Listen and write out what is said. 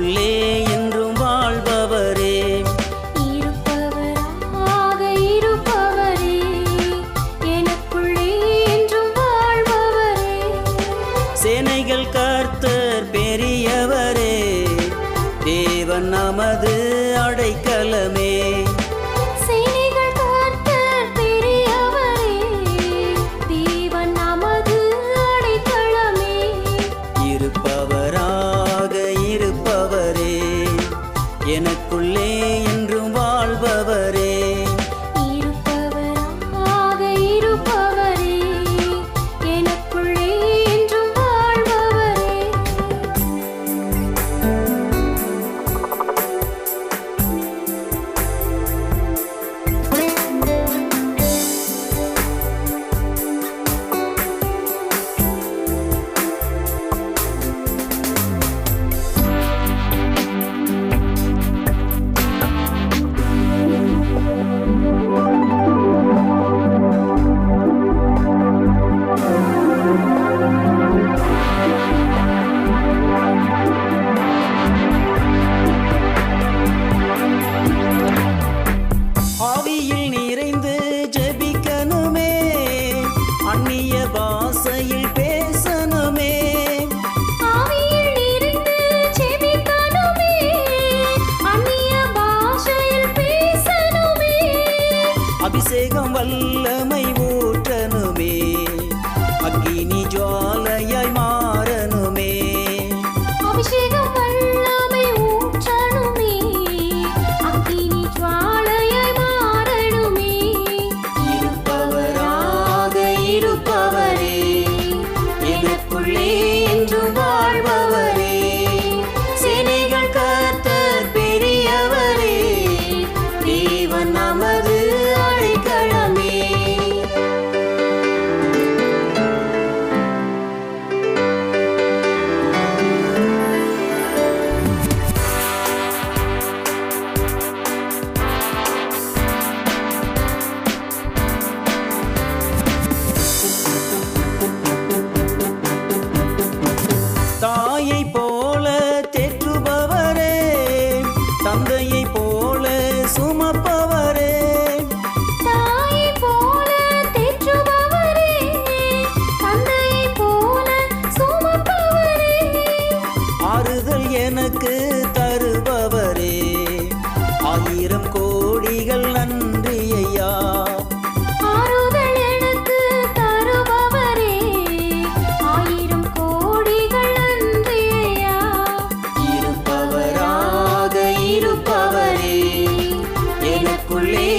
எனக்குள்ளே என்றும் வாழ்பவரே, இருப்பவராக இருப்பவரே, எனக்குள்ளே என்றும் வாழ்பவரே. சேனைகள் கர்த்தர் பெரியவரே, தேவன் நமது அடைக்கலமே. சேனைகள் கர்த்தர் பெரியவரே, தேவன் நமது அடைக்கலமே. இருப்பவராக இருப்பவரே, எனக்குள்ளே என்றும் வாழ்பவரே, இருப்பவராக இருப்பவரே, எனக்குள்ளே என்றும் வாழ்பவரே. ஆவியில் நிறைந்து ஜெபிக்கணுமே, அந்நிய பாஷையில் பேசணுமே. ஆவியில் நிறைந்து ஜெபிக்கணுமே, அந்நிய பாஷையில் பேசணுமே. அபிஷேகம் வல்லமை ஊற்றணுமே, அக்கினி ஜுவாலையாய் மாறணுமே. அபிஷேகம் வல்லமை ஊற்றணுமே, அக்கினி ஜுவாலையாய் மாறணுமே. இருப்பவராக இருப்பவரே, எனக்குள்ளே என்றும் வாழ்பவரே, சேனைகள் கர்த்தர் பெரியவரே, தேவன் நமது அடைக்கலமே. தாயை போல தேற்றுபவரே, தந்தையை போல சுமப்பவரே. தாயைப் போல தேற்றுபவரே, தந்தையைப் போல சுமப்பவரே. ஆறுதல் எனக்கு தருபவரே, 1000 கோடிகள் நன்றி ஐயா. ஆறுதல் எனக்கு தருபவரே, 1000 கோடிகள் நன்றி ஐயா. இருப்பவராக இருப்பவரே, எனக்குள்ளே